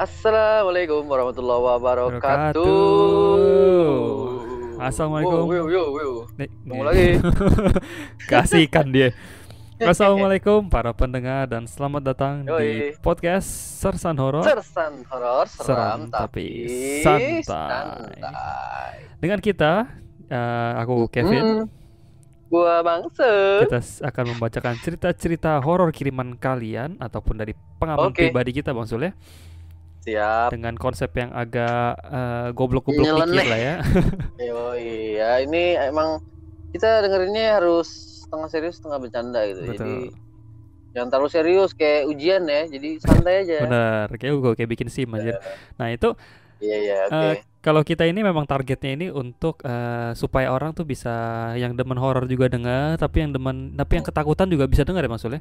Assalamualaikum warahmatullahi wabarakatuh. Wabarakatuh. Assalamualaikum. Wow, yo. Ketemu Nih. lagi. Kasihkan dia. Assalamualaikum para pendengar dan selamat datang di Yoi. podcast Sersan Horor. Sersan horor, seram Seram tapi tapi santai. santai. Dengan kita, aku Kevin. Gua Bangsa. Kita akan membacakan cerita-cerita horor kiriman kalian ataupun dari pengalaman Oke. pribadi kita, Bang Sul ya. Siap. Dengan konsep yang agak goblok-goblok Nyeleneh. dikit lah ya. Yoi, ya ini emang kita dengerinnya harus setengah serius, setengah bercanda gitu. Betul. Jadi jangan terlalu serius kayak ujian ya. Jadi santai aja. Bener, kayak bikin SIM aja. Nah itu Iya, oke. kalau kita ini memang targetnya ini untuk supaya orang tuh bisa yang demen horor juga dengar, tapi yang ketakutan juga bisa dengar ya Mas Sul ya.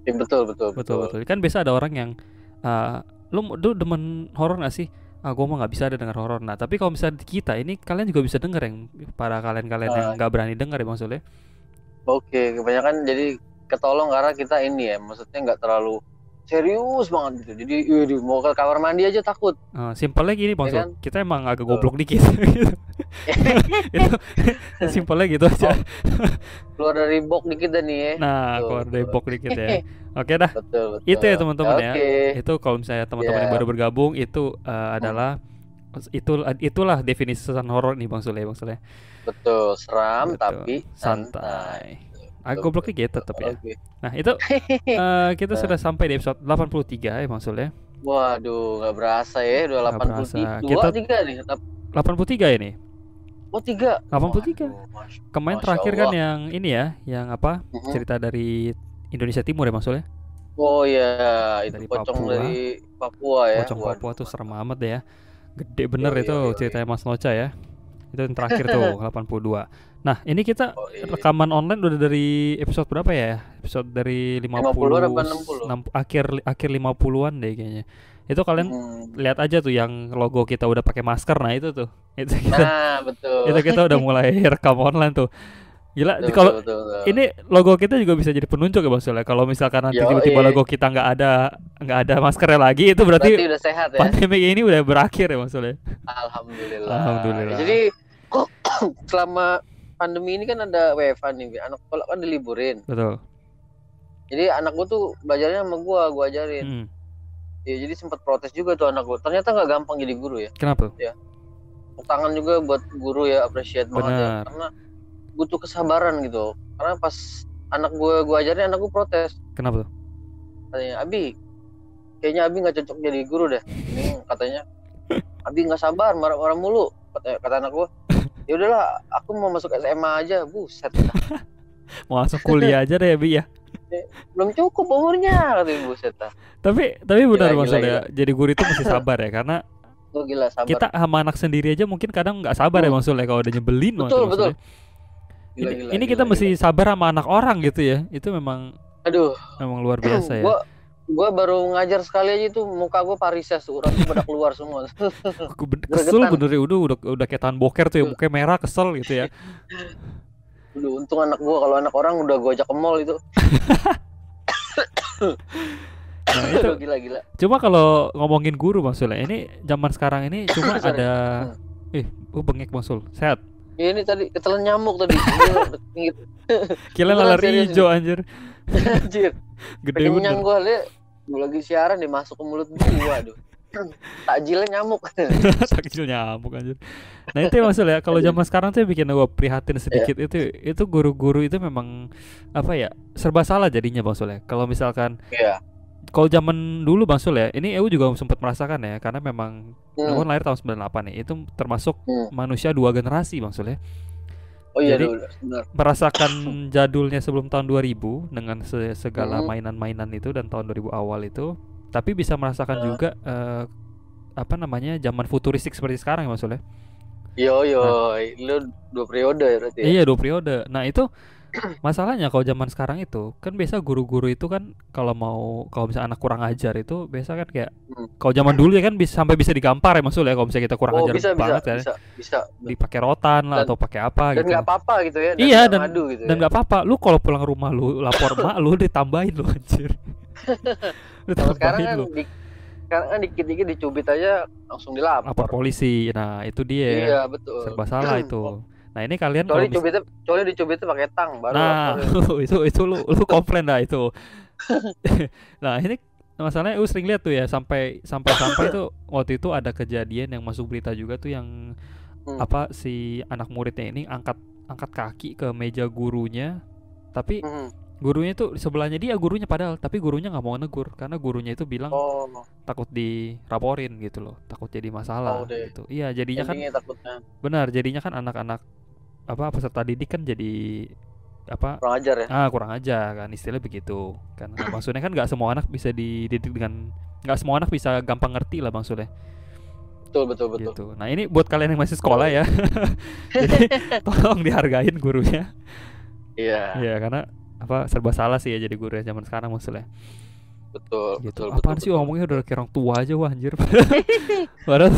Ya, betul. Betul. Kan biasa ada orang yang lu demen horor nggak sih? Gue mah nggak bisa ada dengar horor. Nah tapi kalau misalnya kita ini kalian juga bisa dengar yang para kalian yang nggak berani dengar ya Bang Sul ya. Oke, kebanyakan jadi ketolong karena kita ini ya, maksudnya nggak terlalu serius banget gitu. Jadi, mau ke kamar mandi aja takut. Simpelnya gini Bang Ya Sul, kan? kita emang agak goblok dikit. Gitu. Itu simpelnya gitu aja. Keluar dari box dikit dan nih ya. Nah, Betul, keluar dari betul. box dikit ya. Oke dah. Betul. Itu ya teman-teman ya. Oke. Itu kalau misalnya teman-teman Ya. yang baru bergabung itu adalah itulah definisi sesan horor nih Bang Sule. Betul, seram Betul. tapi Santai. Agak gobloknya gitu tetap ya. Oke. Nah, itu kita sudah sampai di episode 83 ya Bang Sule. Waduh, nggak berasa ya, udah Nggak berasa. 82 3 nih. 83 ini. Oh, 3. 83. Kemarin Masya terakhir kan Allah. yang ini ya, yang apa? Cerita dari Indonesia Timur ya Bang Sule. Oh ya, itu Dari pocong Papua. dari Papua ya. Pocong Papua tuh serem amat deh ya. Gede bener Yo. itu ceritanya Mas Noca ya. Itu yang terakhir tuh 82. Nah ini kita rekaman online udah dari episode berapa ya? Episode dari 50 apa 60? akhir 50-an deh kayaknya. Itu kalian lihat aja tuh yang logo kita udah pakai masker. Nah itu tuh. Itu kita, Nah, betul. itu kita udah mulai rekam online tuh. Gila, Betul, kalau betul. ini logo kita juga bisa jadi penunjuk ya Bang Sule. Kalau misalkan nanti tiba-tiba logo kita nggak ada maskernya lagi, itu berarti udah sehat ya. pandemi ini udah berakhir ya Bang Sule. Alhamdulillah. Jadi kok selama pandemi ini kan ada WFH nih, anak sekolah kan diliburin. Betul. Jadi anak gua tuh belajarnya sama gua ajarin. Ya jadi sempat protes juga tuh anak gua. Ternyata nggak gampang jadi guru ya. Kenapa? Ya. Tangan juga buat guru ya, appreciate banget ya. Karena butuh kesabaran gitu. Karena pas anak gua ajarin, anak gua protes. Kenapa tuh? Katanya, Abi, kayaknya Abi nggak cocok jadi guru deh. Ini katanya, Abi nggak sabar, marah-marah mulu. Kata anak gua. Ya udahlah, aku mau masuk SMA aja. Buset. Mau langsung kuliah aja deh ya Bi ya. Belum cukup umurnya, katanya buset. Tapi benar Bang Sule ya. Jadi guru itu mesti sabar ya, karena gila, sabar. kita sama anak sendiri aja mungkin kadang nggak sabar ya Bang Sule kalau udah nyebelin. Betul. Ini kita mesti sabar sama anak orang gitu ya. Itu memang luar biasa ya. Gua baru ngajar sekali aja tuh muka gua parises tuh, orang tuh pada keluar semua. Kesel bener ya, udah kayak tahan boker tuh ya, mukanya merah, kesel gitu ya. Untung anak gua, kalau anak orang udah gua ajak ke mall itu. Nah itu gila. Cuma kalau ngomongin guru Bang Sul, ini zaman sekarang ini cuma ada bengek Bang Sul, sehat. Ya, ini tadi ketelan nyamuk tadi. Kira lalar hijau anjir. Anjir. Gede bener. Gua liat gua lagi siaran dia masuk ke mulut gua, aduh. Takjilnya nyamuk. Takjil nyamuk anjir. Nah itu ya Bang Sul ya, kalau zaman sekarang tuh bikin gua prihatin sedikit. Itu guru-guru itu memang apa ya, serba salah jadinya Bang Sul ya. Kalau misalkan kalau zaman dulu Bang Sul ya, ini EU juga sempat merasakan ya, karena memang aku lahir tahun 98 nih. Itu termasuk manusia 2 generasi Bang Sul ya. Jadi benar. merasakan jadulnya sebelum tahun 2000 dengan segala mainan-mainan itu dan tahun 2000 awal itu, tapi bisa merasakan juga zaman futuristik seperti sekarang ya Bang Sul ya. Lu 2 periode ya berarti ya? Iya 2 periode. Nah itu masalahnya kalau zaman sekarang itu kan biasa guru-guru itu kan kalau misalnya anak kurang ajar itu biasa kan kayak kalau zaman dulu ya kan sampai bisa digampar ya maksudnya kalau misalnya kita kurang ajar banget kan bisa dipakai rotan lah atau pakai apa dan gitu. Dan nggak apa-apa gitu ya. Iya dan nggak apa-apa. Lu kalau pulang rumah lu lapor mak lu ditambahin lu anjir. Kalau sekarang kan Karena kan dikit-dikit dicubit aja langsung dilapor. Lapor polisi. Nah, itu dia. Iya, betul. Serba salah itu. Nah, ini kalian kecuali dicubitnya pakai tang baru. Nah, itu lu komplain dah itu. Nah, ini masalahnya gue sering lihat tuh ya, sampai itu waktu itu ada kejadian yang masuk berita juga tuh yang apa si anak muridnya ini angkat kaki ke meja gurunya, tapi gurunya itu sebelahnya dia gurunya, padahal tapi gurunya nggak mau negur karena gurunya itu bilang takut diraporin gitu loh, takut jadi masalah gitu. Iya, jadinya kan takutnya. Benar, jadinya kan anak-anak peserta didik kan jadi kurang ajar ya. Kurang ajar kan, istilahnya begitu kan. Maksudnya kan nggak semua anak bisa dididik dengan, nggak semua anak bisa gampang ngerti lah maksudnya. Betul gitu. Nah, ini buat kalian yang masih sekolah ya. Jadi tolong dihargain gurunya. Iya, karena serba salah sih ya jadi guru zaman sekarang maksudnya. Betul. Apaan sih ngomongnya udah kayak orang tua aja, wah anjir. Padahal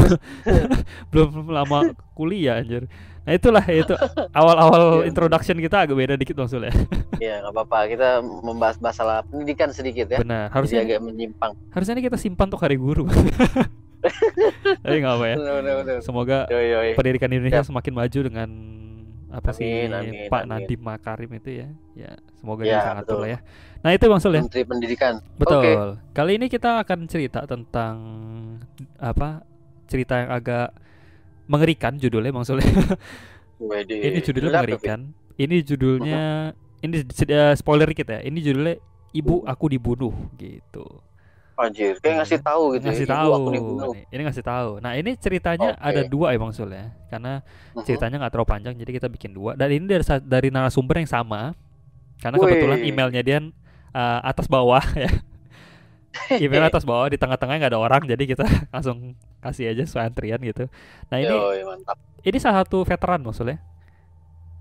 belum lama kuliah anjir. Nah, itulah itu awal-awal introduction kita agak beda dikit maksudnya. Iya, nggak apa-apa. Kita membahas masalah pendidikan sedikit ya. Benar, harusnya agak menyimpang. Harusnya ini kita simpan untuk hari guru. Tapi nggak apa ya. Benar. Semoga pendidikan Indonesia semakin maju dengan amin. Pak Nadiem Makarim itu ya. Ya, semoga bisa ngatur lah ya. Nah, itu Bang Sul ya. Menteri Pendidikan. Betul. Kali ini kita akan cerita tentang cerita yang agak mengerikan judulnya Bang Sul. Ini judulnya mengerikan. Ini judulnya ini spoiler dikit ya. Ini judulnya Ibu Aku Dibunuh gitu. Anjir, kayak ngasih tahu gitu. Ngasih tahu. Ini ngasih tahu. Nah, ini ceritanya ada dua ya Bang Sul ya. Karena ceritanya nggak terlalu panjang, jadi kita bikin dua. Dan ini dari narasumber yang sama. Karena kebetulan emailnya dia atas bawah ya. Email atas bawah, di tengah-tengahnya nggak ada orang, jadi kita langsung kasih aja sesuai antrian gitu. Nah, ini mantap. Ini salah satu veteran maksudnya.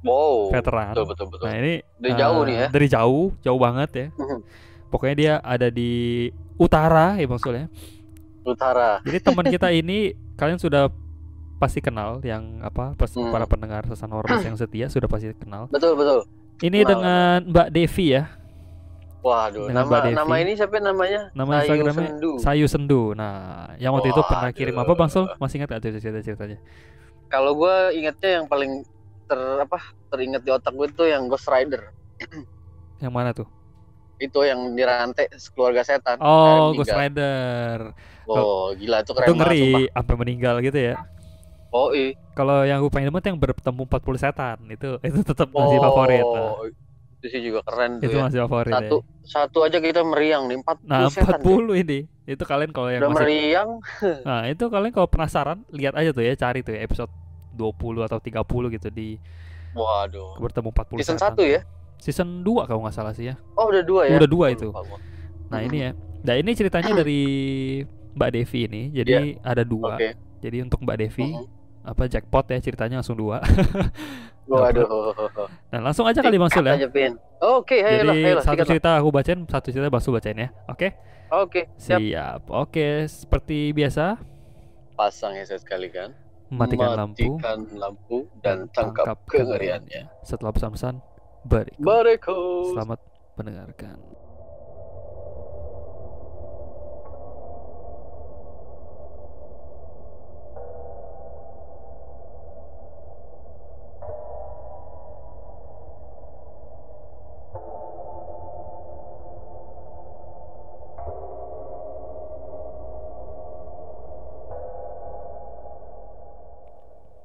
Wow. Veteran. Betul. Nah, ini dari jauh nih ya. Dari jauh banget ya. Pokoknya dia ada di utara ya maksudnya. Utara. Jadi teman kita ini kalian sudah pasti kenal, yang para pendengar Sesan Horor yang setia sudah pasti kenal. Betul. Ini dengan Mbak Devi ya. Waduh, nama ini siapa namanya? Nama Instagramnya Sayu Sendu. Nah, yang waktu itu pernah kirim apa Bang Sul? Masih ingat gak cerita-ceritanya? Kalau gue ingatnya yang paling teringat di otak gue itu yang Ghost Rider. Yang mana tuh? Itu yang dirantai keluarga setan. Oh, Ghost Rider. Gila itu keren banget. Itu ngeri sampai meninggal gitu ya. Oh iya. Kalau yang gue pengen demen yang bertemu 40 setan itu tetap masih favorit. Itu sih juga keren tuh. Itu masih favorit. Satu aja kita meriang nih 40 nah, setan. 40 ini. Itu kalian kalau yang masih meriang. Nah, itu kalian kalau penasaran lihat aja tuh ya, cari tuh ya episode 20 atau 30 gitu di. Waduh. Bertemu 40 season setan. 1 ya? Season 2 kalau nggak salah sih ya. Oh, udah 2 ya? Udah 2 itu. Nah, ini ya. Nah, ini ceritanya dari Mbak Devi ini. Jadi ada 2. Jadi untuk Mbak Devi jackpot ya, ceritanya langsung 2. Waduh. Nah, langsung aja kali Bang Sul ya. Oke, jadi satu cerita aku bacain, satu cerita Bang Sul bacain ya. Oke? Siap. Oke, seperti biasa. Pasang headset sekali kan. Matikan lampu dan tangkap kengeriannya. Setelah pesan-pesan berikut. Selamat mendengarkan.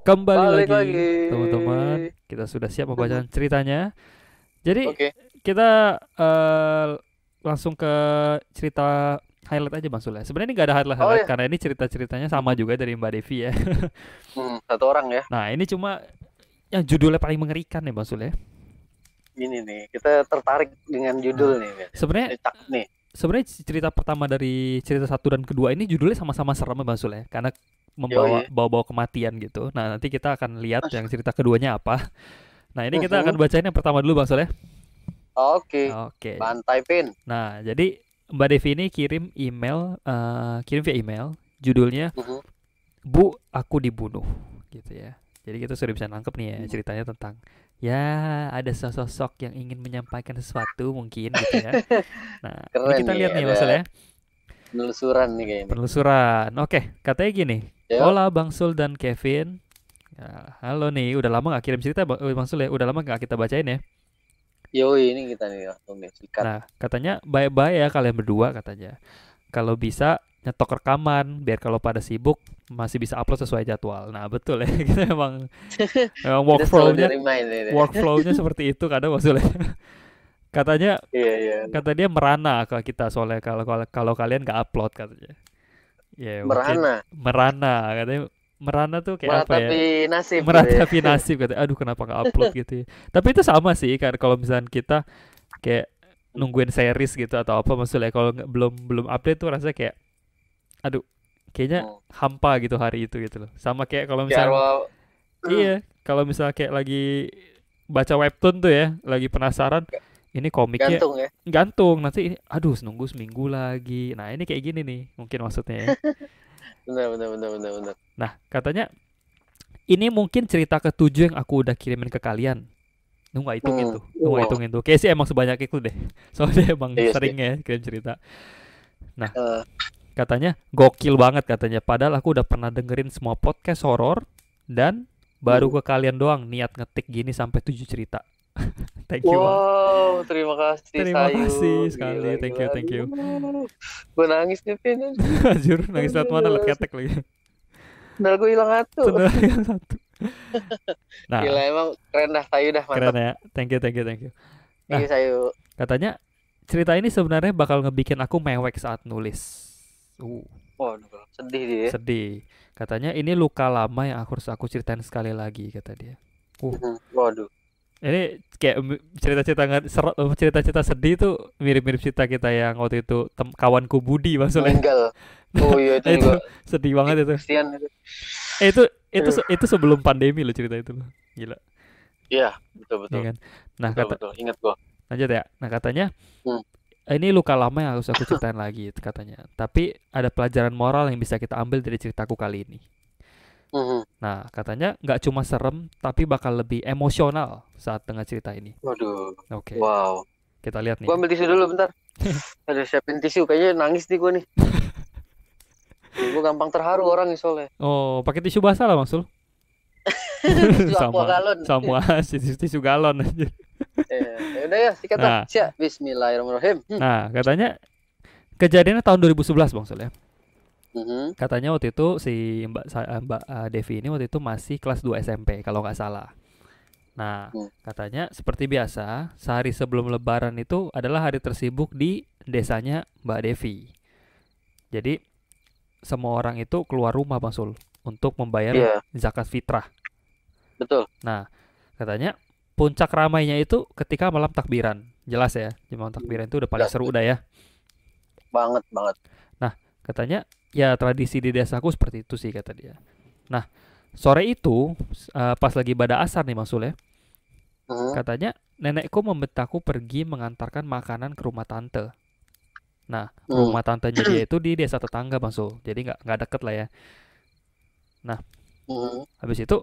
Kembali lagi teman-teman, kita sudah siap membacakan ceritanya. Jadi kita langsung ke cerita highlight aja Bang Sul ya. Sebenarnya ini gak ada highlight karena ini cerita-ceritanya sama juga dari Mbak Devi ya. Satu orang ya. Nah, ini cuma yang judulnya paling mengerikan ya Bang Sul ya. Ini nih, kita tertarik dengan judul nih. Sebenarnya cerita pertama dari cerita 1 dan kedua ini judulnya sama-sama serem Bang Sul ya, karena bawa kematian gitu. Nah, nanti kita akan lihat yang cerita keduanya apa. Nah, ini kita akan bacain yang pertama dulu Bang Sul ya. Oke. Bantai pin. Nah, jadi Mbak Devi ini kirim via email judulnya Bu Aku Dibunuh gitu ya. Jadi kita sudah bisa nangkep nih ya, ceritanya tentang ada sosok yang ingin menyampaikan sesuatu mungkin gitu ya. Nah, ini kita lihat nih Bang Sul ya. Penelusuran nih kayaknya. Penelusuran. Oke, katanya gini. Hola Bang Sul dan Kevin. Ya, halo nih, udah lama gak kirim cerita Bang Sul ya? Udah lama gak kita bacain ya? Yoi, ini kita nih langsung nih sikat. Nah, katanya bye-bye ya kalian berdua katanya. Kalau bisa nyetok rekaman biar kalau pada sibuk masih bisa upload sesuai jadwal. Nah, betul ya. Kita memang workflow-nya seperti itu kadang maksudnya. Katanya kata dia merana ke kita soalnya kalau kalian nggak upload katanya. Ya, merana katanya. Merana tuh kayak apa ya? Meratapi nasib katanya. Aduh, kenapa nggak upload gitu ya. Tapi itu sama sih kan kalau misalnya kita kayak nungguin series gitu atau apa maksudnya kalau belum update tuh rasanya kayak aduh kayaknya hampa gitu hari itu gitu loh. Sama kayak kalau misalnya iya, kalau misalnya kayak lagi baca webtoon tuh ya, lagi penasaran ini komiknya gantung nanti ini aduh nunggu seminggu lagi. Nah, ini kayak gini nih mungkin maksudnya ya. Benar. Nah, katanya ini mungkin cerita ke-7 yang aku udah kirimin ke kalian. Nggak hitungin tuh. Kayak sih emang sebanyak itu deh. Soalnya emang sering ya kirim cerita. Nah, katanya gokil banget katanya. Padahal aku udah pernah dengerin semua podcast horor dan baru ke kalian doang niat ngetik gini sampai 7 cerita. Thank you. Wow, terima kasih. Terima kasih sekali. Gila. Thank you. Gue nangis nih, Pin. Anjir, nangis lewat mana liat ketek lagi. Sendal gue hilang satu. Nah, gila emang keren dah, Sayu dah mantap. Keren ya. Thank you. Nah, Sayu. Katanya cerita ini sebenarnya bakal ngebikin aku mewek saat nulis. Waduh, sedih dia. Sedih. Katanya ini luka lama yang harus aku ceritain sekali lagi kata dia. Waduh. Ini kayak cerita-cerita sedih tuh mirip-mirip cerita kita yang waktu itu kawanku Budi maksudnya. Meninggal. Oh iya itu juga. Sedih banget itu. Itu sebelum pandemi loh cerita itu loh. Gila. Iya, betul. Ya kan? Nah, betul. Ingat gua. Lanjut ya. Nah, katanya ini luka lama yang harus aku ceritain lagi katanya. Tapi ada pelajaran moral yang bisa kita ambil dari ceritaku kali ini. Nah, katanya nggak cuma serem, tapi bakal lebih emosional saat dengar cerita ini. Waduh. Oke. Wow. Kita lihat nih. Gua ambil tisu dulu bentar. Ada siapin tisu, kayaknya nangis nih gua nih. Gua gampang terharu orang nih soalnya. Oh, pakai tisu basah lah Masul. Sama tisu galon aja. Udah ya, sikat lah. Siap. Bismillahirrahmanirrahim. Nah, katanya kejadiannya tahun 2011 Bang Sul ya. Katanya waktu itu si Mbak Devi ini waktu itu masih kelas 2 SMP kalau nggak salah. Nah, katanya seperti biasa sehari sebelum Lebaran itu adalah hari tersibuk di desanya Mbak Devi. Jadi semua orang itu keluar rumah Bang Sul untuk membayar zakat fitrah. Betul. Nah, katanya puncak ramainya itu ketika malam takbiran. Jelas ya, malam takbiran itu udah paling seru udah ya. Banget. Nah, katanya ya tradisi di desaku seperti itu sih kata dia. Nah, sore itu pas lagi pada asar nih Mas Sul ya. Katanya nenekku membentakku pergi mengantarkan makanan ke rumah tante. Nah, rumah tantenya dia itu di desa tetangga Bang Sul. Jadi nggak deket lah ya. Nah, habis itu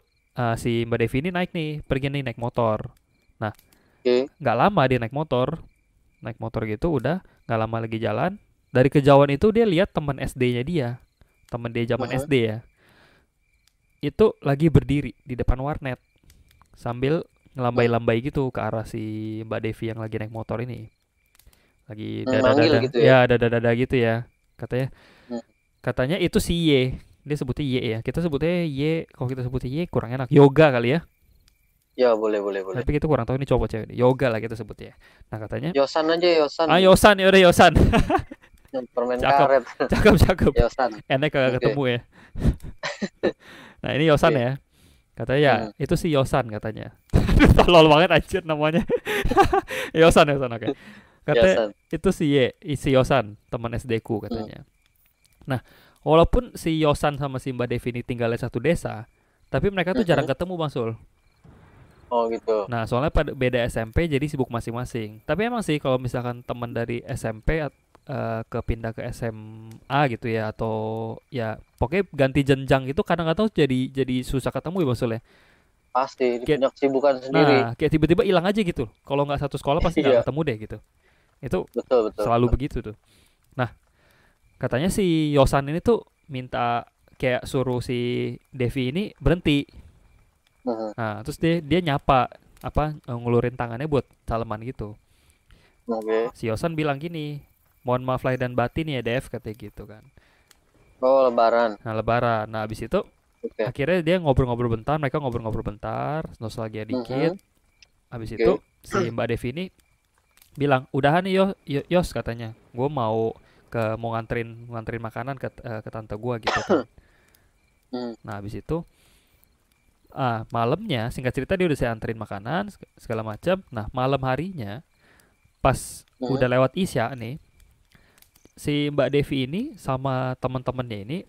si Mbak Devi ini pergi naik motor. Nah, nggak lama dia naik motor gitu udah nggak lama lagi jalan. Dari kejauhan itu dia lihat teman SD-nya dia, teman dia zaman SD ya. Itu lagi berdiri di depan warnet sambil ngelambai-lambai gitu ke arah si Mbak Devi yang lagi naik motor ini. Lagi dada-dada gitu ya. Ya, dada-dada gitu ya. Katanya itu si Y. Dia sebutnya Y ya. Kita sebutnya Y, kalau kita sebutnya Y kurang enak. Yoga kali ya. Ya, boleh. Tapi kita kurang tahu ini cowok cewek. Yoga lah kita sebutnya. Nah, katanya Yosan aja, Yosan. Yosan, ya udah Yosan. Permen karet. Cakep. Yosan. Enak kagak ketemu ya. Nah, ini Yosan ya. Katanya ya, itu si Yosan katanya. Tolol banget anjir namanya. Yosan oke. Katanya itu si Yosan, teman SD ku katanya. Nah, walaupun si Yosan sama si Mbak Devi ini tinggalnya satu desa, tapi mereka tuh jarang ketemu Bang Sul. Oh gitu. Nah, soalnya pada beda SMP jadi sibuk masing-masing. Tapi emang sih kalau misalkan teman dari SMP pindah ke SMA gitu ya atau ya pokoknya ganti jenjang itu kadang-kadang jadi susah ketemu ya Bang Sul ya. Pasti punya kesibukan sendiri. Nah, kayak tiba-tiba hilang aja gitu. Kalau nggak satu sekolah pasti nggak ketemu deh gitu. Itu betul. Selalu begitu tuh. Nah, Katanya si Yosan ini tuh minta kayak suruh si Devi ini berhenti. Nah, terus dia nyapa apa ngulurin tangannya buat salaman gitu. Si Yosan bilang gini, mohon maaf lahir dan batin ya Dev, katanya gitu kan. Oh, lebaran. Nah, lebaran. Nah, habis itu akhirnya dia ngobrol-ngobrol bentar, mereka ngobrol-ngobrol bentar, nostalgia dikit. Habis itu si Mbak Devi ini bilang, "Udahan nih Yos katanya. Gue mau nganterin makanan ke tante gue gitu kan." Nah, habis itu malamnya singkat cerita dia udah saya anterin makanan segala macam. Nah, malam harinya pas udah lewat Isya nih, si Mbak Devi ini sama teman-temannya ini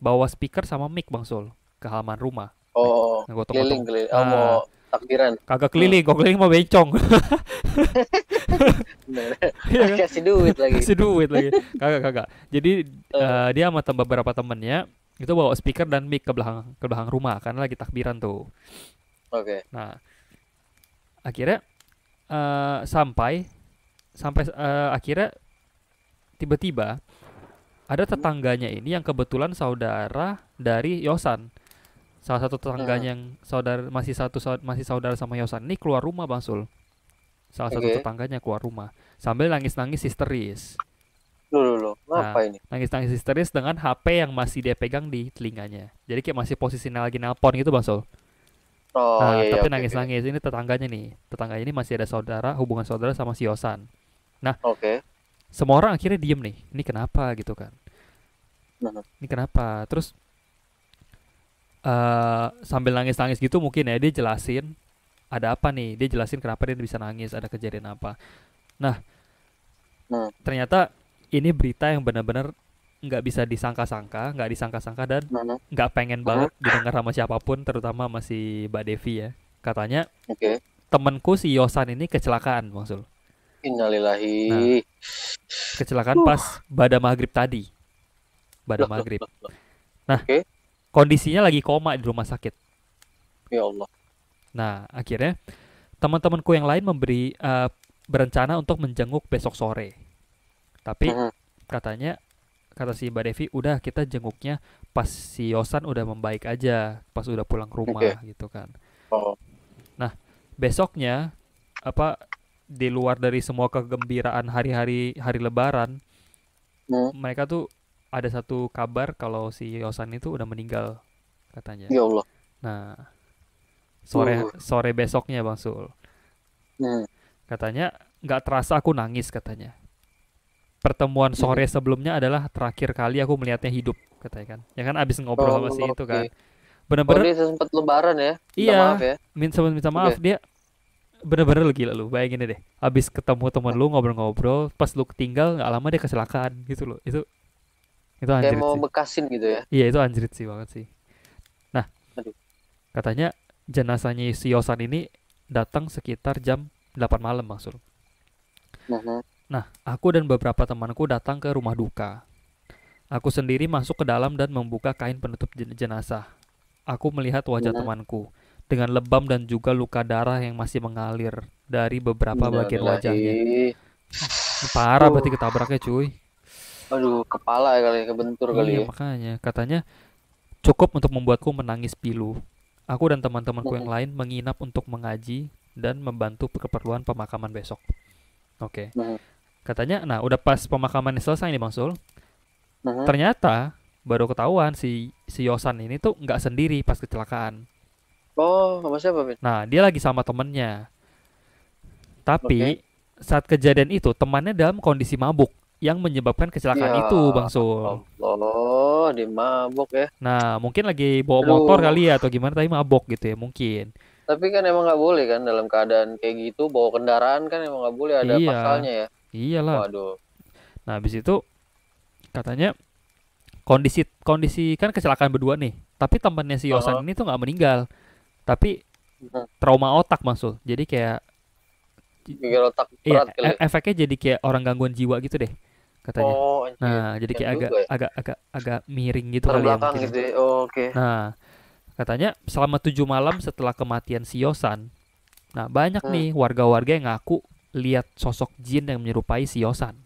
bawa speaker sama mic Bang Sul ke halaman rumah. Oh, keliling. Oh, mau takbiran. Kagak keliling, kok keliling mau bencong. Kasih duit lagi. Kagak. Jadi dia sama beberapa temennya itu bawa speaker dan mic ke belakang rumah karena lagi takbiran tuh. Nah, akhirnya sampai akhirnya tiba-tiba ada tetangganya ini yang kebetulan saudara dari Yosan. Salah satu tetangganya yang masih saudara sama Yosan ini keluar rumah Bang Sul. Salah satu tetangganya keluar rumah sambil nangis-nangis histeris. Loh, ngapa ini? Nangis-nangis histeris dengan HP yang masih dia pegang di telinganya. Jadi kayak masih posisinya lagi nelpon gitu Bang Sul. Tapi nangis-nangis. Ini tetangganya ini masih ada hubungan saudara sama si Yosan. Nah, semua orang akhirnya diem nih. Ini kenapa gitu kan? Ini kenapa? Terus sambil nangis-nangis gitu mungkin ya dia jelasin ada apa nih. Dia jelasin kenapa dia bisa nangis, ada kejadian apa. Nah, ternyata ini berita yang benar-benar nggak bisa disangka-sangka dan nggak pengen banget didengar sama siapapun, terutama sama si Mbak Devi ya. Katanya temanku si Yosan ini kecelakaan maksud. Innalillahi. Nah, kecelakaan pas pada maghrib tadi. Nah, kondisinya lagi koma di rumah sakit. Ya Allah. Nah, akhirnya teman-temanku yang lain berencana untuk menjenguk besok sore. Tapi kata si Mbak Devi, udah kita jenguknya pas si Yosan udah membaik aja, pas udah pulang ke rumah gitu kan. Nah, besoknya di luar dari semua kegembiraan hari lebaran, mereka tuh ada satu kabar kalau si Yosan itu udah meninggal katanya. Ya Allah. Nah, sore besoknya Bang Sul. Katanya nggak terasa aku nangis katanya. Pertemuan sore sebelumnya adalah terakhir kali aku melihatnya hidup katanya kan. Ya kan abis ngobrol sama si itu kan. Bener-bener. Dia sempat lebaran ya. Iya. Minta maaf dia. Bener-bener gila lu. Bayangin deh. Abis ketemu teman lu ngobrol-ngobrol, pas lu ketinggal nggak lama dia kecelakaan gitu loh. Itu anjrit kayak mau sih. bekasin gitu ya. Iya itu anjrit sih banget sih. Nah, katanya jenazahnya si Yosan ini datang sekitar jam 8 malam maksud. Nah, aku dan beberapa temanku datang ke rumah duka. Aku sendiri masuk ke dalam dan membuka kain penutup jenazah. Aku melihat wajah temanku dengan lebam dan juga luka darah yang masih mengalir dari beberapa bagian wajahnya. Parah berarti ketabraknya cuy. Aduh, kepala kali, kebentur kali ya. Makanya katanya cukup untuk membuatku menangis pilu. Aku dan teman-temanku yang lain menginap untuk mengaji dan membantu keperluan pemakaman besok. Katanya, nah udah pas pemakamannya selesai nih Bang Sul. Ternyata baru ketahuan si Yosan ini tuh nggak sendiri pas kecelakaan. Oh, sama siapa, Ben? Nah, dia lagi sama temennya. Tapi saat kejadian itu temannya dalam kondisi mabuk yang menyebabkan kecelakaan itu Bang Sul. Oh, dia mabuk ya. Nah, mungkin lagi bawa motor kali ya atau gimana, tapi mabuk gitu ya mungkin. Tapi kan emang nggak boleh kan dalam keadaan kayak gitu bawa kendaraan kan emang nggak boleh, ada pasalnya ya. Iyalah. Waduh. Nah, habis itu katanya kondisi kan kecelakaan berdua nih. Tapi temannya si Yosan ini tuh nggak meninggal, tapi trauma otak maksud. Jadi kayak otak berat kali. Efeknya jadi kayak orang gangguan jiwa gitu deh katanya. Nah, jadi kayak agak miring gitu kali ya mungkin. Gitu ya. Nah, katanya selama 7 malam setelah kematian si Yosan, nah banyak nih warga-warga yang ngaku lihat sosok jin yang menyerupai si Yosan.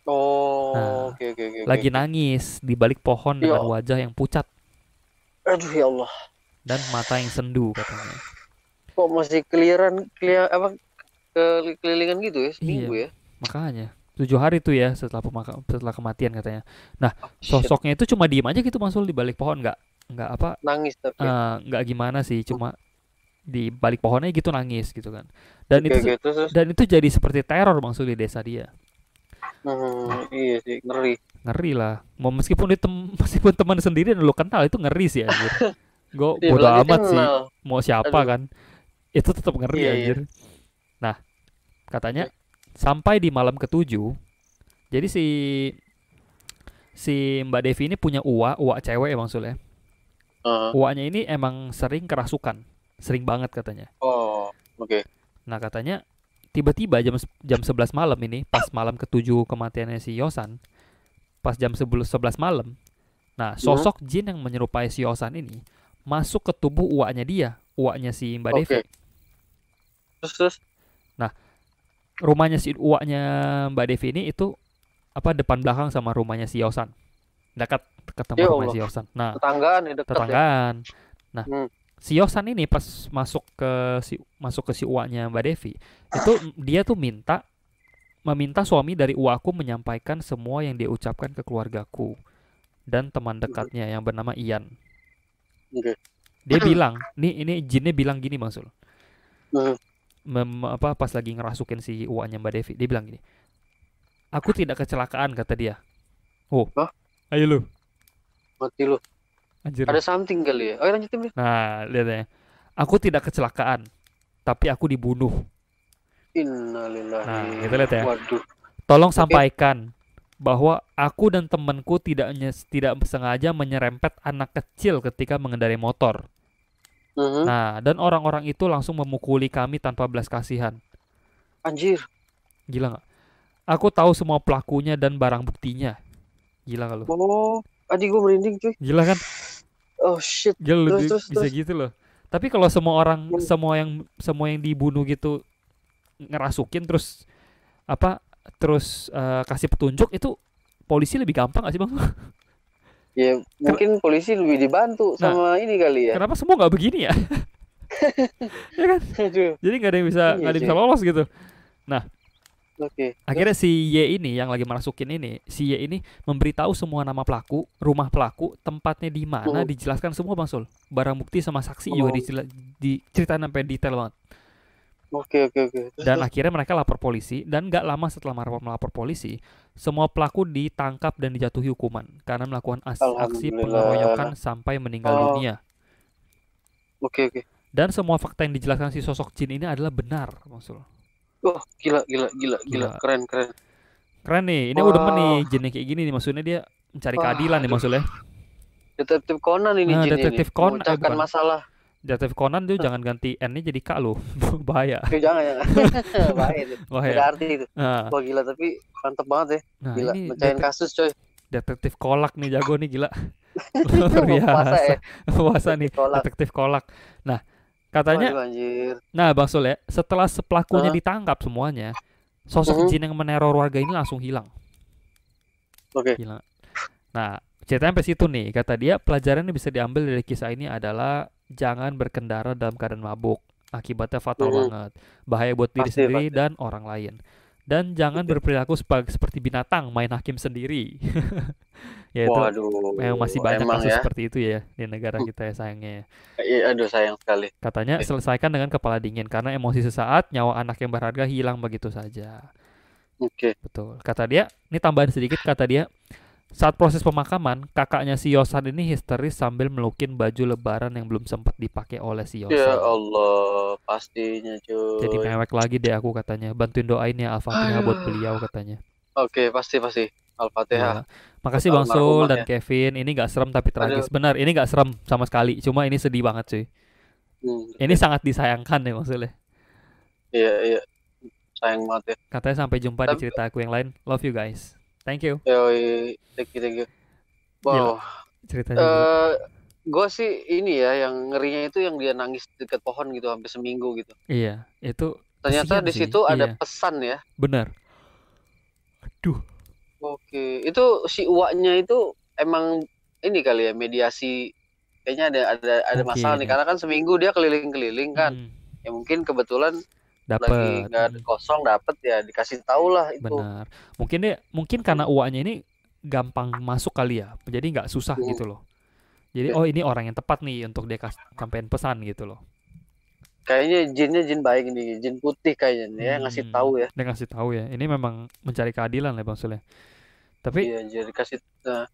Oh, Nah, oke. lagi nangis di balik pohon dengan Ya, wajah yang pucat aduh ya Allah. dan mata yang sendu katanya. Kok masih apa kelilingan gitu ya Iya, seminggu ya? makanya 7 hari tuh ya setelah kematian katanya. Nah, Oh, shit. sosoknya itu cuma diem aja gitu Masul di balik pohon, nggak apa, Nangis tapi. nggak gimana sih, Hmm. cuma di balik pohonnya gitu nangis gitu kan. Dan Oke, itu terus. dan itu jadi seperti teror Masul di desa dia. Iya sih ngeri. Ngeri lah. Mau meskipun meskipun teman sendiri dan lu kenal itu ngeri sih anjir. Gue Iya, bodo apalagi amat sih kenal. mau siapa Aduh. kan. Itu tetap ngeri Iya. anjir. Nah, katanya Oke. sampai di malam ketujuh, jadi si si Mbak Devi ini punya uak cewek emang Sul ya. Heeh. Uaknya ini emang sering kerasukan, sering banget katanya. Oh, oke. Nah katanya tiba-tiba jam 11 malam ini, pas malam ketujuh kematiannya si Yosan, pas jam 11 malam, nah Hmm. sosok jin yang menyerupai si Yosan ini masuk ke tubuh uaknya dia, uaknya si Mbak Devi. Oke. Terus. Nah rumahnya si uaknya Mbak Devi ini itu apa depan belakang sama rumahnya si Yosan, dekat dekat sama Ya rumahnya Allah. si Yosan. Nah Tetanggaan ya dekat ya. tetanggaan. Nah, Hmm. si Yosan ini pas masuk ke si uaknya Mbak Devi, itu dia tuh meminta suami dari uakku menyampaikan semua yang dia ucapkan ke keluargaku dan teman dekatnya yang bernama Ian. Oke. Dia bilang, nih ini jinnya bilang gini Bang Sul. Hmm. Pas lagi ngerasukin si uaknya Mbak Devi, dia bilang gini, aku tidak kecelakaan kata dia. Oh, Hah? ayo lu, Mati lu. anjir. Ada something kali ya. Oh, lanjutin deh. Nah, lihat ya. Aku tidak kecelakaan, tapi aku dibunuh. Nah, kita Innalillahi. lihat ya. Waduh. Tolong Oke. sampaikan bahwa aku dan temanku tidak sengaja menyerempet anak kecil ketika mengendarai motor. Mhm. Nah, dan orang-orang itu langsung memukuli kami tanpa belas kasihan. Anjir. Gila nggak? Aku tahu semua pelakunya dan barang buktinya. Gila nggak lu? Oh, adik gue merinding cuy. Gila kan? Oh shit. Gila lu Terus. bisa gitu loh. Tapi kalau semua yang dibunuh gitu ngerasukin terus apa kasih petunjuk, itu polisi lebih gampang gak sih Bang? Ya mungkin polisi lebih dibantu Nah, sama ini kali ya. kenapa semua nggak begini ya? Ya kan? Aduh. Jadi nggak ada yang bisa Iya sih. lolos gitu. Nah, Oke. akhirnya si Y ini yang lagi masukin ini, si Y ini memberitahu semua nama pelaku, rumah pelaku, tempatnya di mana, dijelaskan semua Bang Sul. Barang bukti sama saksi juga diceritain sampai detail banget. Oke. Dan akhirnya mereka lapor polisi, dan nggak lama setelah melapor polisi, semua pelaku ditangkap dan dijatuhi hukuman karena melakukan aksi pengeroyokan sampai meninggal dunia. Oke. Dan semua fakta yang dijelaskan si sosok jin ini adalah benar, Maksud. Oh, gila. Keren. Keren nih, ini udah nih jinnya kayak gini nih, maksudnya dia mencari keadilan nih maksudnya. Detektif Conan ini jinnya. Detektif Conan, memecahkan masalah. Detektif Conan tuh jangan ganti N-nya jadi K lo. Bahaya. Jangan. Bahaya. Ada arti itu. Wah gila, tapi mantep banget ya. Nah, gila, ini mecahin kasus coy. Detektif Kolak nih jago nih, gila. Luar biasa. Puasa nih, detektif Kolak. Nah, katanya nah Bang Sul ya, setelah pelakunya ditangkap semuanya, sosok jin yang meneror warga ini langsung hilang. Oke. Hilang. Nah, ceritanya sampai situ nih. Kata dia, pelajaran yang bisa diambil dari kisah ini adalah jangan berkendara dalam keadaan mabuk. Akibatnya fatal banget. Bahaya buat diri sendiri dan orang lain. Dan jangan berperilaku seperti binatang, main hakim sendiri. Ya itu memang masih banyak kasus seperti itu ya di negara kita ya, sayangnya ya. Aduh, sayang sekali. Katanya selesaikan dengan kepala dingin karena emosi sesaat, nyawa anak yang berharga hilang begitu saja. Oke. Betul. Kata dia, ini tambahan sedikit, kata dia, saat proses pemakaman, kakaknya si Yosan ini histeris sambil melukin baju lebaran yang belum sempat dipakai oleh si Yosan. Ya Allah, pastinya cuy. Jadi mewek lagi deh aku katanya. Bantuin doain ya Al-Fatihah buat beliau katanya. Oke, pasti. Al-Fatihah. Ya. Makasih Bang Sul dan Kevin. Ini gak serem tapi tragis. Benar, ini gak serem sama sekali. Cuma ini sedih banget cuy. Ini sangat disayangkan ya maksudnya. Iya. Sayang banget ya. Katanya sampai jumpa di cerita aku yang lain. Love you guys. Thank you. Thank you. Wow. Ceritanya gue sih ini ya, yang ngerinya itu yang dia nangis dekat pohon gitu sampai seminggu gitu. Iya, itu ternyata di situ ada pesan ya. Benar. Aduh. Oke, itu si uaknya itu emang ini kali ya mediasi, kayaknya ada masalah Mungkin nih ya. karena kan seminggu dia keliling-keliling kan. Ya mungkin kebetulan lagi Dapat. nggak ada kosong dapet ya dikasih tahu lah itu. Benar. Mungkin karena uaknya ini gampang masuk kali ya. Jadi nggak susah Hmm. gitu loh. Jadi oh ini orang yang tepat nih untuk dia sampein pesan gitu loh. Kayaknya jin baik nih, jin putih kayaknya nih ya ngasih tahu ya. Dia ngasih tahu ya. Ini memang mencari keadilan lah Bang Sule. Tapi Iya, jadi kasih.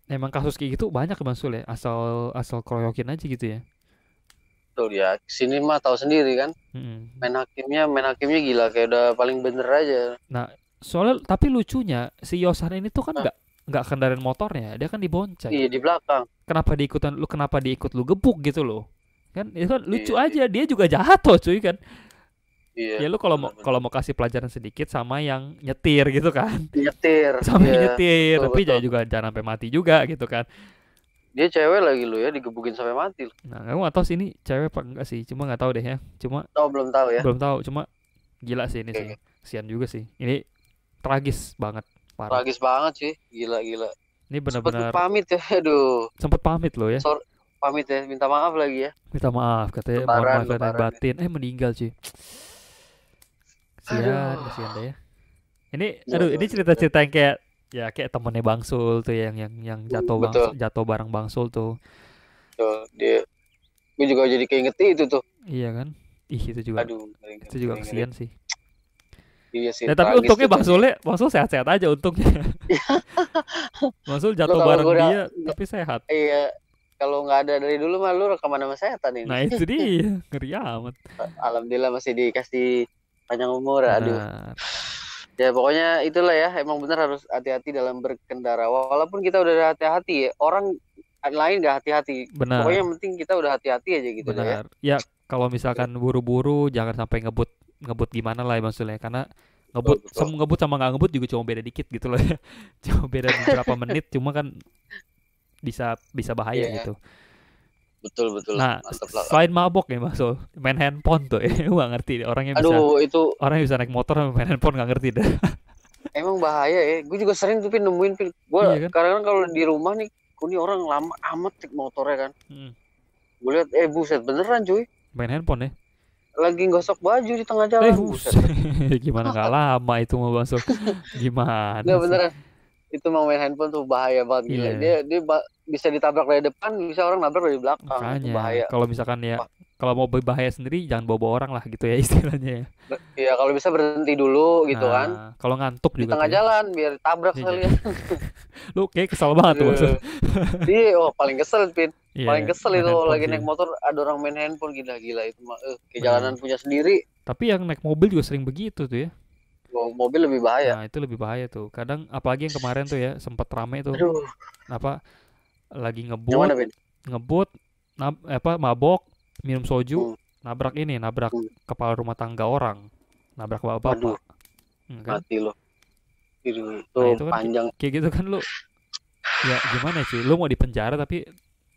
emang kasus kayak gitu banyak ya Bang Sule. Asal keroyokin aja gitu ya. Tuh ya, sini mah tahu sendiri kan. Main hakimnya gila kayak udah paling bener aja. Nah, soalnya tapi lucunya si Yosan ini tuh kan nggak kendaraan motornya, dia kan dibonceng. Iya, di belakang. Kenapa diikut lu gebuk gitu loh? Kan itu kan lucu aja, dia juga jatuh cuy kan. Iya. Ya lu kalau mau kasih pelajaran sedikit sama yang nyetir gitu kan. Nyetir. Sama yang nyetir, betul, tapi jangan sampai mati juga gitu kan. Dia cewek lagi lu ya, digebukin sampai mati. Nah, aku nggak tahu sih ini cewek apa enggak sih, cuma nggak tahu deh ya. Belum tahu ya. Belum tahu, cuma gila sih ini sih. Kasian juga sih. Ini tragis banget, parah. Tragis banget sih, gila. Ini benar-benar sempet pamit ya, aduh. Sempet pamit loh ya. Pamit ya, minta maaf lagi ya. Minta maaf katanya, mohon maaf lahir batin. Meninggal cuy. Kasian deh ya. Ini cerita-cerita yang kayak temennya Bang Sul tuh yang jatuh bareng Bang Sul tuh. Gue juga jadi keinget itu tuh. Iya kan? Itu juga. Itu juga kasian sih. Iya sih. Ya, tapi untungnya Bang Sul sehat-sehat aja untungnya. Bang Sul jatuh bareng dia tapi sehat. Iya. Kalau nggak ada dari dulu mah lu rekaman sama setan ini. Nah itu dia, ngeri amat. Alhamdulillah masih dikasih panjang umur, aduh. Ya pokoknya itulah ya, emang benar harus hati-hati dalam berkendara. Walaupun kita udah hati-hati ya, orang lain nggak hati-hati. Benar. Pokoknya yang penting kita udah hati-hati aja gitu. Benar. Ya kalau misalkan buru-buru jangan sampai ngebut gimana lah ya maksudnya, karena ngebut sama nggak ngebut juga cuma beda dikit gitu loh ya. Cuma beda beberapa menit, cuma kan bisa bahaya gitu. Betul. Nah, selain mabok ya Mas Sul, main handphone tuh ya, gak ngerti deh orangnya bisa naik motor sama main handphone gak ngerti deh. Emang bahaya ya, gue juga sering tuh nemuin gue iya, kan? Kadang kalau di rumah nih, ini orang lama amat naik motornya kan. Gue lihat buset beneran cuy. Main handphone ya. Lagi gosok baju di tengah jalan. Buset. Gimana gak lama itu mau masuk? Gimana? Nggak beneran. Itu mau main handphone tuh bahaya banget gila. Dia bisa ditabrak dari depan, bisa orang nabrak dari belakang. Makanya, bahaya. Kalau misalkan ya, kalau mau berbahaya sendiri jangan bawa orang lah gitu ya istilahnya ya. Iya, kalau bisa berhenti dulu gitu kan. Kalau ngantuk di juga. Di tengah jalan biar tabrak sekalian. Lu kayak kesel banget tuh maksud. Iya, paling kesel Pin. Paling kesel itu lagi naik motor ada orang main handphone, gila itu mah kayak jalanan punya sendiri. Tapi yang naik mobil juga sering begitu tuh ya. Mobil lebih bahaya. Nah, itu lebih bahaya tuh. Kadang apalagi yang kemarin tuh ya sempat rame tuh. Lagi ngebut, mabok, minum soju, nabrak kepala rumah tangga orang, nabrak bapak-bapak. Mati lo. Itu kan panjang. Kayak gitu kan lu. Ya gimana sih? Lu mau dipenjara tapi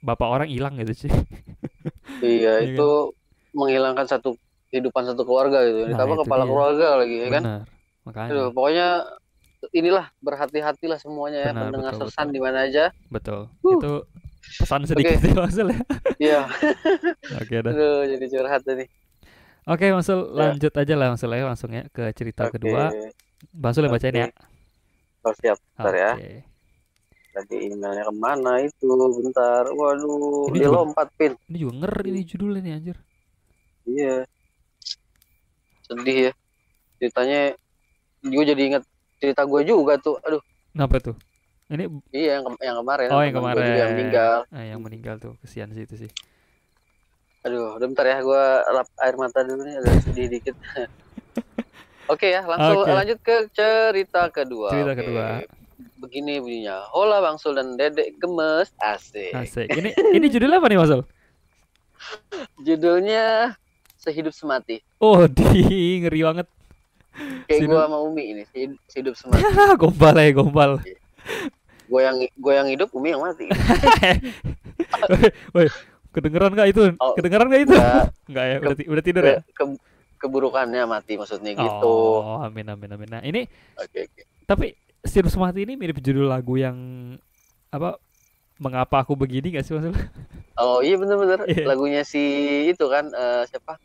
bapak orang hilang gitu sih. Iya, itu menghilangkan kehidupan satu keluarga gitu. Ditambah kepala keluarga lagi ya kan. Makanya. Pokoknya inilah berhati-hatilah semuanya ya, pendengar Sersan di mana aja. Betul. Itu pesan sedikit sih maksudnya. Iya. Oke dah. Aduh, jadi curhat nih. Oke, Masul, lanjut aja lah langsung ya ke cerita kedua. Masul bacain ya. Siap, bentar ya. Tadi emailnya kemana itu? Bentar. Waduh, ini dia lompat Pin. Ini juga ngeri nih judulnya nih anjir. Iya. Sedih ya. Ceritanya gue jadi inget cerita gue juga tuh. Aduh. Kenapa tuh? Ini iya yang kemarin. Oh, yang kemarin. Yang meninggal. Yang meninggal tuh, kesian sih itu sih. Aduh, udah bentar ya, gue lap air mata dulu nih, agak sedih dikit. Oke ya, langsung lanjut ke cerita kedua. Kedua. Begini bunyinya. Hola Bang Sul dan Dedek gemes, asik. Ini judulnya apa nih Mas Sul? Judulnya Sehidup Semati. Oh, ngeri banget. Kayak gue sama Umi ini, Sehidup Semati. Gombal. Gue yang hidup, Umi yang mati. Woi, kedengeran nggak itu? Nggak ya, udah tidur ya? Keburukannya mati maksudnya gitu. Oh, amin. Nah, ini. Oke. Tapi Sirus Mati ini mirip judul lagu yang apa, Mengapa Aku Begini gak sih maksudnya? Oh iya bener-bener Iya. lagunya si itu kan siapa?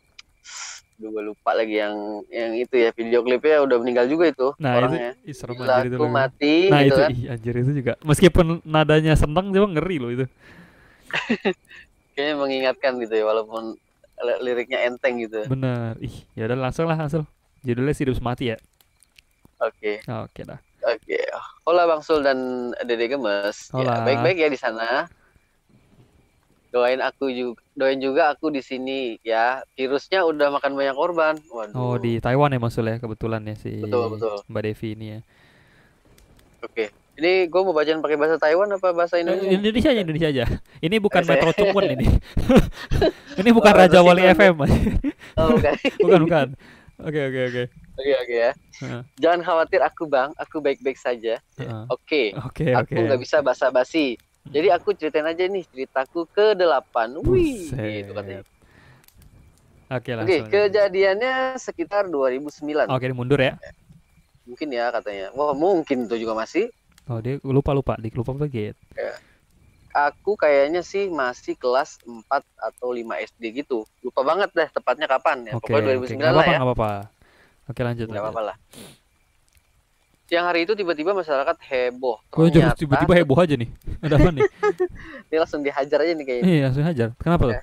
Gue lupa lagi yang itu ya, video klipnya udah meninggal juga itu Nah itu orangnya. serem Bila anjir itu aku lagu. mati Nah gitu itu kan. anjir itu juga meskipun nadanya seneng cuma ngeri loh itu. Kayaknya mengingatkan gitu ya walaupun liriknya enteng gitu. Bener. Ih, ya udah langsung lah langsung. Judulnya Sirus Mati ya. Oke. Oke dah. Oke. Hola Bang Sul dan Dede Gemes. Ya, Hola. baik-baik ya di sana. Doain juga aku di sini ya. Virusnya udah makan banyak korban. Oh di Waduh. Taiwan ya maksudnya kebetulan ya si Betul, betul. Mbak Devi ini ya. Oke. Ini gue mau bacain pakai bahasa Taiwan apa bahasa Indonesia nih? Indonesia aja Indonesia aja. Ini bukan Saya Metro Chungwen ini. Ini bukan oh, Raja terus Wali Ingon. FM. Oh, bukan. Bukan bukan. Oke oke oke. Oke ya. Heeh. Jangan khawatir aku Bang, aku baik-baik saja. Heeh. Oke. Oke Aku oke. nggak bisa basa-basi. Jadi aku ceritain aja nih ceritaku ke-8. Wih, Buset. gitu katanya. Oke Oke, langsung. kejadiannya sekitar 2009. Oke ini mundur ya. Mungkin ya katanya. Wah, mungkin itu juga masih. Oh dia lupa lupa lagi. Ya. Aku kayaknya sih masih kelas 4 atau 5 SD gitu. Lupa banget deh tepatnya kapan ya. Oke Pokoknya oke 2009 nggak lah apa-apa ya. nggak apa-apa. Oke lanjut Nggak lanjut. apa-apa lah. Siang hari itu tiba-tiba masyarakat heboh. Kok Ternyata tiba-tiba heboh aja nih? Ada apa nih? ini langsung dihajar aja nih kayaknya. Iya langsung hajar. Kenapa tuh?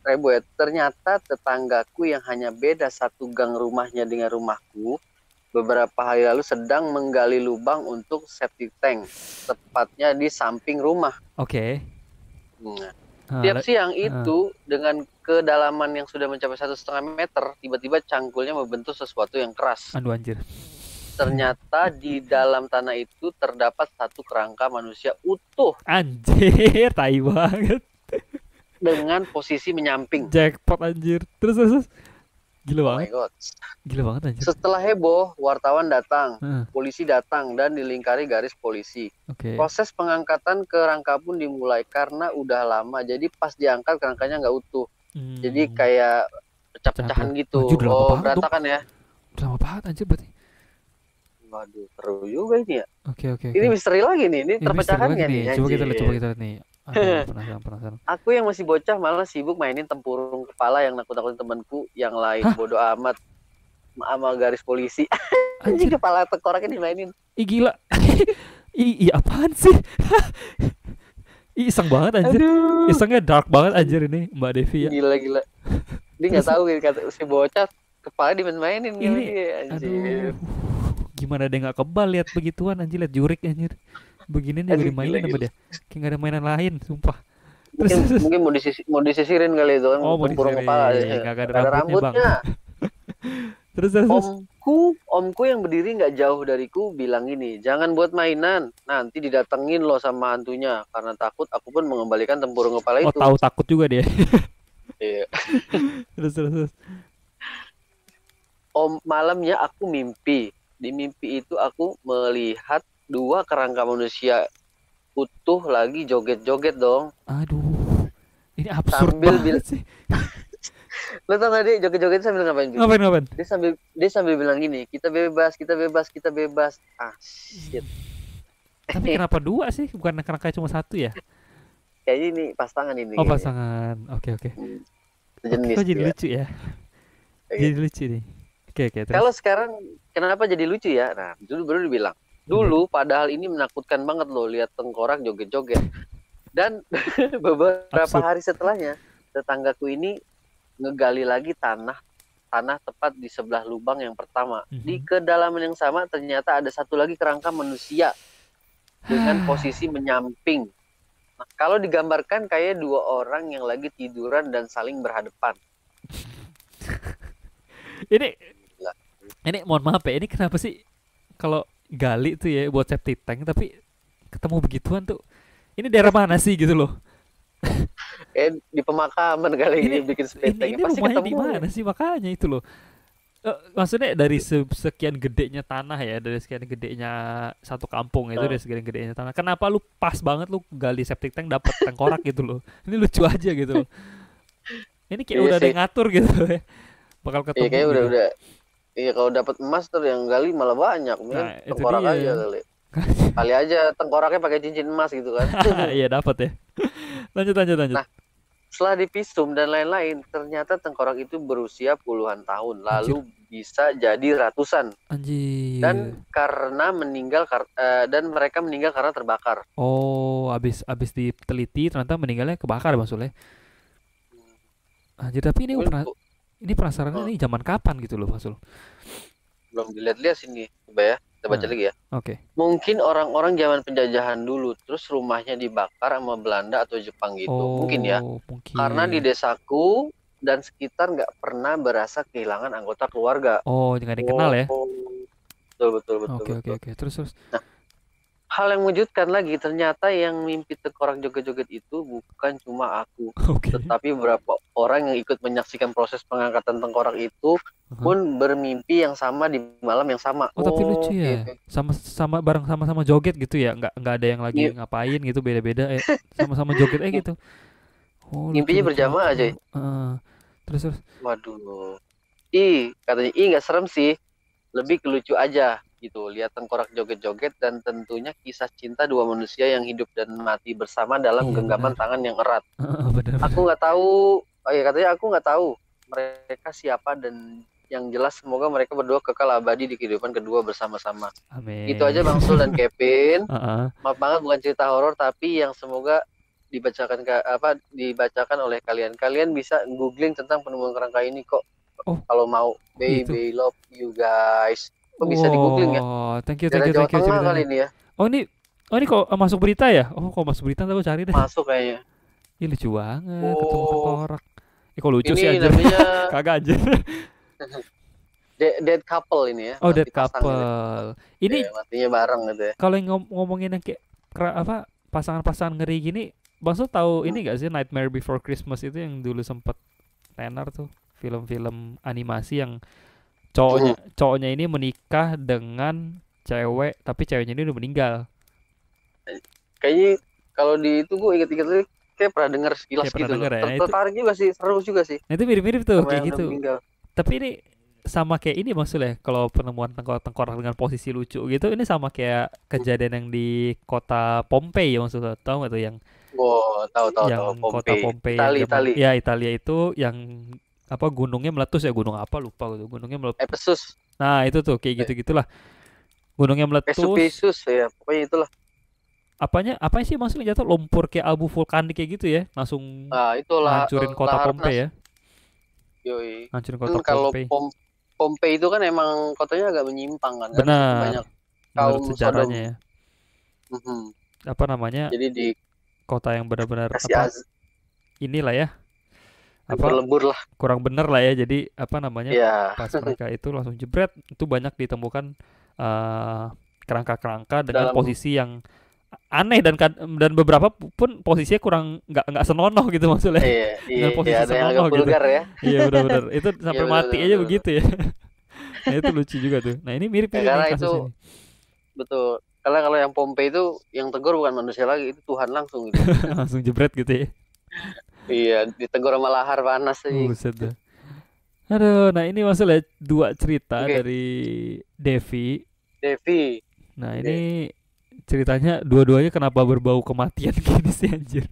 Heboh ya. Ternyata tetanggaku yang hanya beda satu gang rumahnya dengan rumahku beberapa hari lalu sedang menggali lubang untuk septic tank, tepatnya di samping rumah. Oke. Nah, Ah, tiap siang itu dengan kedalaman yang sudah mencapai 1,5 meter, tiba-tiba cangkulnya membentuk sesuatu yang keras. Aduh anjir. Ternyata di dalam tanah itu terdapat satu kerangka manusia utuh Anjir, tai banget. dengan posisi menyamping. Jackpot anjir. Terus. Gila Oh banget. my god. Gila banget anjir. Setelah heboh, wartawan datang, Heeh. polisi datang dan dilingkari garis polisi. Oke. Proses pengangkatan kerangka pun dimulai karena udah lama. Jadi pas diangkat kerangkanya nggak utuh. Jadi kayak pecah-pecahan gitu. Anjir, udah lama Oh, banget berantakan ya. Udah lama banget anjir berarti. Waduh, seru juga ini ya. Oke. Ini misteri lagi nih, ini Ini terpecahkan misteri nggak lagi nih? Coba kita Anjir. lihat nih. Aduh, penasaran. Aku yang masih bocah malah sibuk mainin tempurung kepala yang nakut-nakutin temanku yang lain. Hah? Bodoh amat sama garis polisi. Anjir. Anjir, kepala tengkoraknya dimainin. Ih gila. Ih apaan sih? Ih iseng banget anjir. Aduh. Isengnya dark banget anjir ini Mbak Devi ya. Gila. Dia nggak tahu kata si bocah kepala dimainin Ini anjir. aduh. Gimana dia nggak kebal lihat begituan anjir, lihat jurik anjir. Beginian juga Aduh, dimainin sama gila. dia. Kayak gak ada mainan lain, sumpah. Mungkin mau disisirin kali itu kan, Oh, mau tempurung disisirin. kepala. Nggak ada rambutnya, Bang. Terus. Omku yang berdiri nggak jauh dariku bilang gini, jangan buat mainan, nanti didatengin loh sama hantunya. Karena takut, aku pun mengembalikan tempurung kepala Oh itu. tahu takut juga dia. Iya. Terus. Malamnya aku mimpi. Di mimpi itu aku melihat 2 kerangka manusia utuh lagi joget-joget dong. Aduh. Ini absurd Sambil banget sih. Lo tau gak dia joget-joget sambil ngapain? Ngapain? Dia sambil bilang gini, kita bebas. Ah, shit. Tapi kenapa 2 sih? Bukan kerangka cuma 1 ya? Kayaknya ini pasangan ini. Oh, pasangan. Oke. Sejenis. Kok jadi ya. lucu ya? Jadi lucu nih. Oke. Kalau sekarang kenapa jadi lucu ya? Nah, dulu baru dibilang. Dulu padahal ini menakutkan banget loh lihat tengkorak joget-joget. Dan beberapa hari setelahnya tetanggaku ini ngegali lagi tanah tepat di sebelah lubang yang pertama. Di kedalaman yang sama ternyata ada satu lagi kerangka manusia dengan posisi menyamping. Nah, kalau digambarkan kayak 2 orang yang lagi tiduran dan saling berhadapan. Ini mohon maaf ya, ini kenapa sih kalau gali tuh ya buat septic tank tapi ketemu begituan tuh? Ini daerah mana sih gitu loh? Di pemakaman kali ini bikin septic tank. Ini Pasti rumahnya ketemu. di mana sih, makanya itu loh. Maksudnya dari sekian gedenya tanah ya, dari sekian gedenya satu kampung itu, dari sekian gedenya tanah. Kenapa lu pas banget lu gali septic tank dapat tengkorak gitu loh? Ini lucu aja gitu loh. Ini kayak udah ada yang ngatur gitu ya. Bakal ketemu. Iya kayak gitu. udah. Iya kalau dapat emas tuh yang gali malah banyak. Nah, itu tengkorak dia. aja kali. Kali aja tengkoraknya pakai cincin emas gitu kan. Iya dapat ya. Lanjut. Nah, setelah divisum dan lain-lain, ternyata tengkorak itu berusia puluhan tahun, Anjir. lalu bisa jadi ratusan. Anjir. Dan karena dan mereka meninggal karena terbakar. Oh, abis diteliti ternyata meninggalnya kebakar maksudnya. Anjir, tapi ini penasaran Hmm, ini zaman kapan gitu loh Masul. belum dilihat-lihat sini, coba ya, kita baca Nah, lagi ya. oke. Mungkin orang-orang zaman penjajahan dulu, terus rumahnya dibakar sama Belanda atau Jepang gitu, mungkin ya. Oh, Karena di mungkin. desaku dan sekitar nggak pernah berasa kehilangan anggota keluarga. Oh, nggak ada yang kenal Oh, ya. betul betul betul Oke. betul. Terus. Nah, hal yang mengejutkan lagi, ternyata yang mimpi tengkorak joget-joget itu bukan cuma aku, Oke. tetapi beberapa orang yang ikut menyaksikan proses pengangkatan tengkorak itu Aha. pun bermimpi yang sama di malam yang sama. Oh, tapi lucu Oke, ya. oke. Sama bareng sama joget gitu ya. Nggak ada yang lagi Ngi- ngapain gitu beda-beda sama-sama joget gitu. Oh, Ngimpinya lucu. berjamaah aja. Heeh. Terus. Waduh. Katanya, nggak serem sih. Lebih ke lucu aja gitu. Lihat tengkorak joget-joget dan tentunya kisah cinta dua manusia yang hidup dan mati bersama dalam Iya genggaman benar. tangan yang erat. Benar. Aku nggak tahu. Oh iya, katanya aku nggak tahu mereka siapa, dan yang jelas semoga mereka berdua kekal abadi di kehidupan kedua bersama-sama. Itu Amin. aja Bang Sul dan Kevin. Heeh. Maaf banget bukan cerita horor, tapi yang semoga dibacakan oleh kalian. Kalian bisa googling tentang penemuan kerangka ini kok Oh, kalau mau. gitu. Baby love you guys. Kok bisa di googling ya? Wow, thank you Daerah Jawa Tengah ceritanya. kali ini ya. Oh ini kok masuk berita ya? Oh kok masuk berita ntar aku cari deh. Masuk kayaknya. Ih lucu banget ketemu Oh, tengkorak. Kok lucu sih ini anjir. namanya Kagak anjir. dead couple ini ya, Oh dead mati pasang gitu. couple. Ini Ya, matinya bareng gitu ya. kalau yang ngomongin yang kayak pasangan-pasangan ngeri gini, Bang Sul tahu Hmm. ini gak sih Nightmare Before Christmas itu yang dulu sempet tenar tuh film-film animasi yang cowoknya ini menikah dengan cewek tapi ceweknya ini udah meninggal. Kayaknya kalau di itu gue inget-inget lagi, kayak pernah denger sekilas Kayak pernah gitu loh. denger ya. Nah itu Tertarik juga sih, seru juga sih nah itu mirip-mirip tuh sama kayak yang udah gitu. meninggal. Tapi ini sama kayak ini maksudnya kalau penemuan tengkorak dengan posisi lucu gitu ini sama kayak kejadian yang di kota Pompei ya maksudnya tahu nggak tuh Wow, tahu yang kota Pompei. Pompei yang zaman Itali. ya Italia itu yang apa gunungnya meletus ya gunung apa lupa gitu gunungnya meletus. Ephesus. Nah itu tuh kayak Eh, gitu gitulah gunungnya meletus Vesuvius ya, pokoknya itulah. apa sih maksudnya jatuh lumpur kayak abu vulkanik kayak gitu ya langsung Nah, itulah ngancurin kota Laharnas. Pompei ya Yoi. ngancurin Kan kota kalau Pompei Pompei itu kan emang kotanya agak menyimpang kan, karena di situ benar banyak menurut kaum Sodom. sejarahnya ya Mhm. apa namanya Jadi kota yang benar-benar dikasih apa inilah ya apa berlebur lah. kurang bener lah ya jadi apa namanya Ya, pas mereka itu langsung jebret itu banyak ditemukan eh, kerangka-kerangka dengan dalam posisi yang aneh dan beberapa pun posisinya kurang nggak senonoh gitu maksudnya dengan iya posisi ada yang agak senonoh gitu vulgar ya. iya benar-benar itu Iya sampai benar mati benar aja benar. Benar. begitu ya nah itu lucu juga tuh nah ini Ya, mirip-mirip nih karena kasus itu ini betul. Karena kalau yang Pompei itu yang tegur bukan manusia lagi, itu Tuhan langsung gitu. langsung jebret gitu ya Iya, ditegur sama lahar panas aja. buset dah aduh nah ini masalah dua cerita Oke, dari Devi. Devi. Nah De- ini ceritanya dua-duanya kenapa berbau kematian gini sih anjir.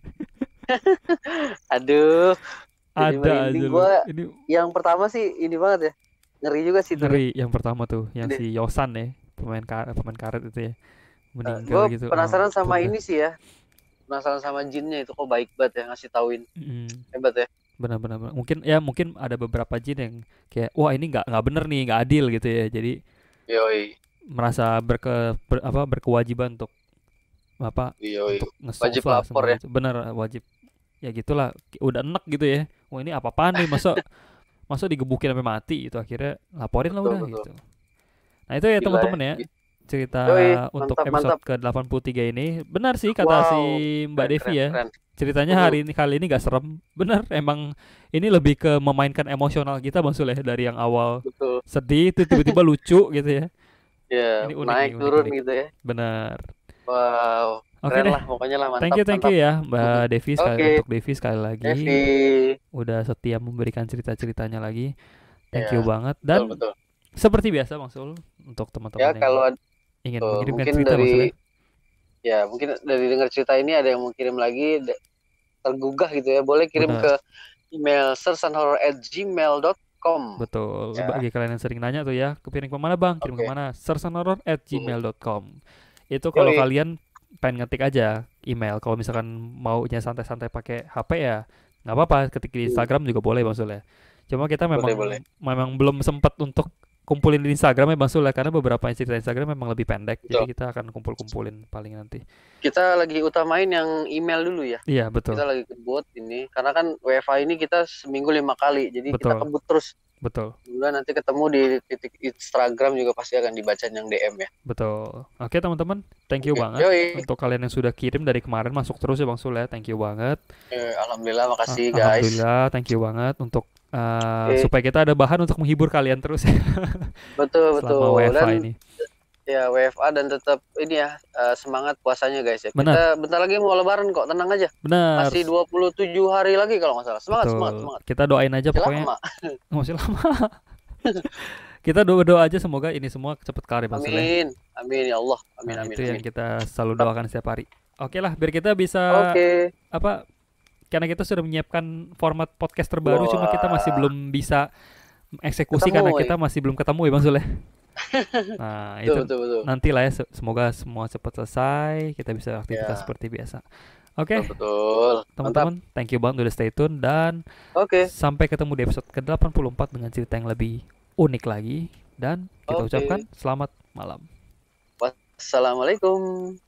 Aduh, jadi Ada aja merinding loh. gua. Ini Yang pertama sih ini banget ya. Ngeri juga sih tuh. ngeri yang pertama tuh, yang Ini. si Yosan ya, pemain karet itu ya, meninggal Gue gitu. penasaran Ampun sama dah. ini sih ya. Penasaran sama jinnya itu, kok baik banget ya ngasih tauin. Mm, Hebat ya. benar-benar. Mungkin ada beberapa jin yang kayak wah ini nggak bener nih, nggak adil gitu ya. Jadi Yoi. merasa berkewajiban untuk apa Yoi. untuk nge-solve Wajib lah lapor semua ya. itu. Bener wajib. Ya gitulah, udah enek gitu ya. Wah ini apa-apaan nih masa digebukin sampai mati gitu akhirnya laporin lah Betul udah betul. gitu. Nah itu ya Gila teman-teman ya ya. cerita Yoi, untuk mantap episode mantap. ke-83 ini. Benar sih kata si Wow. Mbak Keren Devi keren ya. keren. Ceritanya Mhm. kali ini gak serem. Bener emang ini lebih ke memainkan emosional kita Bang Sule dari yang awal Betul. sedih itu tiba-tiba lucu gitu ya. Ya, Ini unik nih, naik unik turun unik. gitu ya. Benar. Wow. Oke Keren deh. lah, pokoknya lah Thank mantap you mantap. ya Mbak Mhm. Devi Oke, untuk Devi sekali lagi Devi. udah setia memberikan cerita-ceritanya lagi. Thank you Ya, banget betul dan betul. seperti biasa Bang Sul untuk Ya teman-teman yang kalau ingin mengirimkan mungkin cerita maksudnya. Ya mungkin dari dengar cerita ini ada yang mau kirim lagi, tergugah gitu ya, boleh kirim Benar. ke email sersanhorror@gmail.com. Betul. Ya. Bagi kalian yang sering nanya tuh ya, kirim kemana bang? Kirim Oke. kemana? sersanhorror@gmail.com. Itu kalau Yoi. kalian pengen ngetik aja email. Kalau misalkan maunya santai-santai pakai HP ya nggak apa-apa. Ketik di Instagram juga boleh Bang Sul ya. Cuma kita Boleh. memang belum sempat untuk kumpulin di Instagram ya Bang Sul ya, karena beberapa cerita Instagram memang lebih pendek. Jadi Betul. kita akan kumpulin paling nanti. Kita lagi utamain yang email dulu ya. Iya betul. Kita lagi kebut ini karena kan WFA ini kita seminggu 5 kali, jadi kita Betul. kebut terus. Betul. Kemudian nanti ketemu di titik Instagram juga pasti akan dibaca yang DM ya. Betul. Oke teman-teman, thank you banget Yoi. untuk kalian yang sudah kirim dari kemarin, masuk terus ya Bang Sul ya. Thank you banget. Alhamdulillah, makasih guys. Alhamdulillah, thank you banget untuk supaya kita ada bahan untuk menghibur kalian terus ya. Betul. Selama WFA Dan ini. ya WFA dan tetap ini ya, semangat puasanya guys ya. Benar. Kita bentar lagi mau lebaran kok, tenang aja. Benar. Masih 27 hari lagi kalau nggak salah. Semangat. Kita doain aja masih pokoknya. Lama. Masih lama. Kita doa aja semoga ini semua cepat kelar ya Bang Sul. Amin ya Allah. Amin. Itu yang kita selalu doakan setiap hari. Oke lah, biar kita bisa karena kita sudah menyiapkan format podcast terbaru, cuma kita masih belum bisa eksekusi karena kita masih belum ketemu ya Bang Sul ya. Nah itu betul. Nanti lah ya, semoga semua cepat selesai, kita bisa aktivitas seperti biasa. Oke. Betul. Teman-teman, thank you banget udah stay tune dan sampai ketemu di episode ke-84 dengan cerita yang lebih unik lagi, dan kita ucapkan selamat malam. Wassalamualaikum.